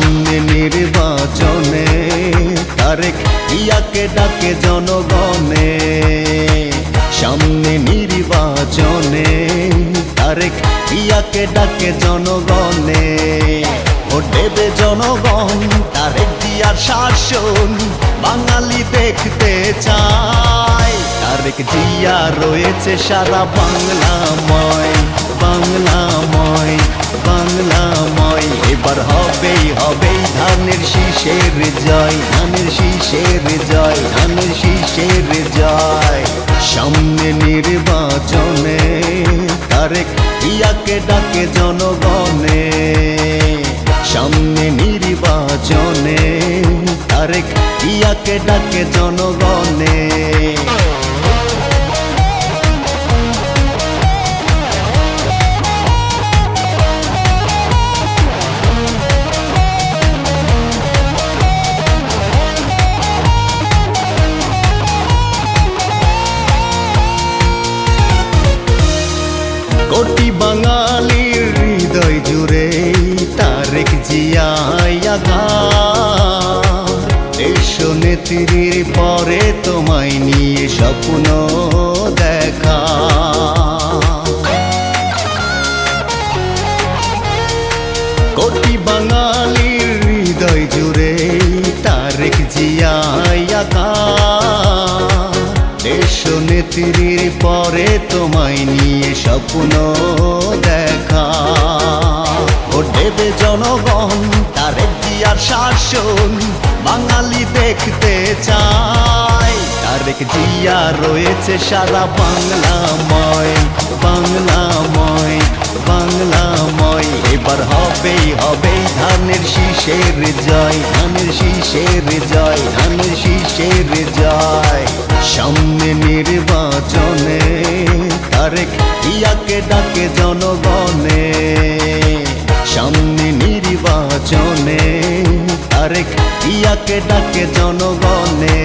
সামনে নির্বাচনে তারেক ইয়াকে ডাকে জনগণে। সামনে নির্বাচনে তারেক ইয়াকে ডাকে জনগণে। ভোট দেবে জনগণ, তারেক জিয়ার শাসন বাঙালি দেখতে চায়। তারেক জিয়া রয়েছে সারা বাংলাময়, বাংলাময়, বাংলাময়। এবার হবেই হবেই ধানের শীষের জয়, ধানের শীষের জয়, ধানের শীষের জয়। সামনে নির্বাচনে তারেক ইয়াকে ডাকে জনগণে। সামনে নির্বাচনে তারেক ইয়াকে ডাকে জনগণে। কোটি বাঙালির হৃদয় জুড়ে তারেক জিয়া দেশ নেত্রীর পরে তোমায় নিয়ে স্বপ্ন দেখা। কোটি বাঙালির হৃদয় জুড়ে তারেক জিয়া দেশ নেত্রীর পরে তোমায় নিয়ে স্বপ্ন দেখা। ভোট দেবে জনগণ, তারেক জিয়ার শাসন বাঙালি দেখতে চায়। তারেক জিয়া রয়েছে সারা বাংলাময়, বাংলাময়, বাংলাময়। এবার হবেই হবেই ধানের শীষের জয়, ধানের শীষের জয়, ধানের শীষের জয়। সামনে নির্বাচনে তারেক ইয়াকে ডাকে জনগণে। সামনে নির্বাচনে তারেক ইয়াকে ডাকে জনগণে।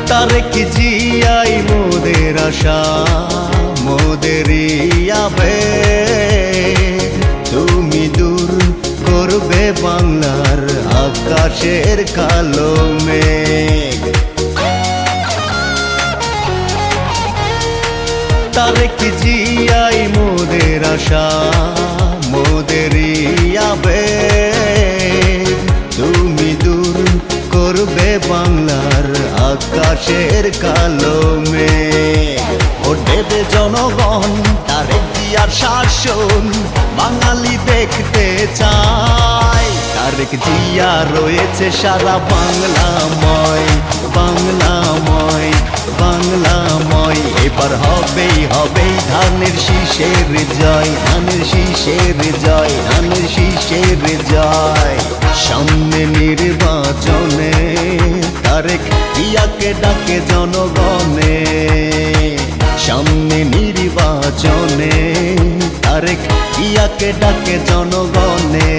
তারেক জিয়াই মোদের আশা, মোদেরই আবেগ। তুমি দূর করবে বাংলার আকাশের কালো মেঘ। তারেক জিয়াই মোদের আশা, মোদেরই আবেগ। তুমি দূর করবে বাংলার আকাশের কালো মেঘ। ভোট দেবে জনগণ, তারেক জিয়ার শাসন বাঙালি দেখতে চায়। তারেক জিয়া রয়েছে সারা বাংলাময়, বাংলাময়, বাংলাময়। এবার হবেই হবেই ধানের শীষের জয়, ধানের শীষের জয়, ধানের শীষের জয়। সামনে নির্বাচনে তারেক ইয়াকে ডাকে জনগণে। সামনে নির্বাচনে তারেক ইয়াকে ডাকে জনগণে।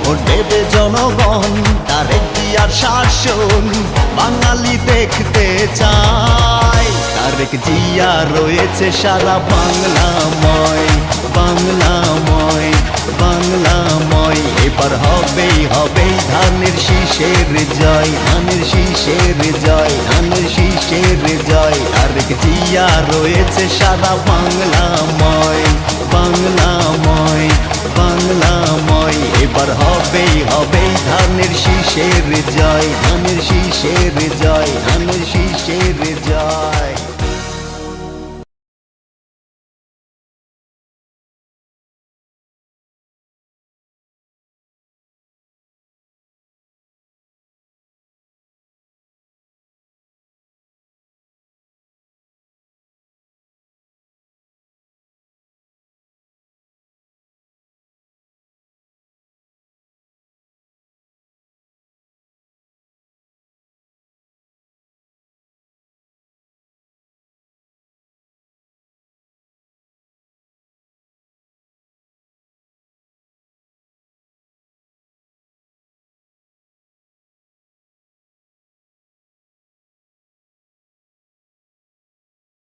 ভোট দেবে জনগণ, তারেক জিয়ার শাসন বাঙালি দেখতে চায়। তারেক জিয়া রয়েছে সারা বাংলাময়, বাংলাময়, বাংলাময়। এবার হবেই হবেই ধানের শীষের জয়, ধানের শীষের জয়, ধানের শীষের জয়। তারেক জিয়া রয়েছে সারা বাংলাময়, বাংলাময়, বাংলাময়। এবার হবেই হবেই ধানের শীষের জয়, ধানের শীষের জয়, ধানের শীষের জয়।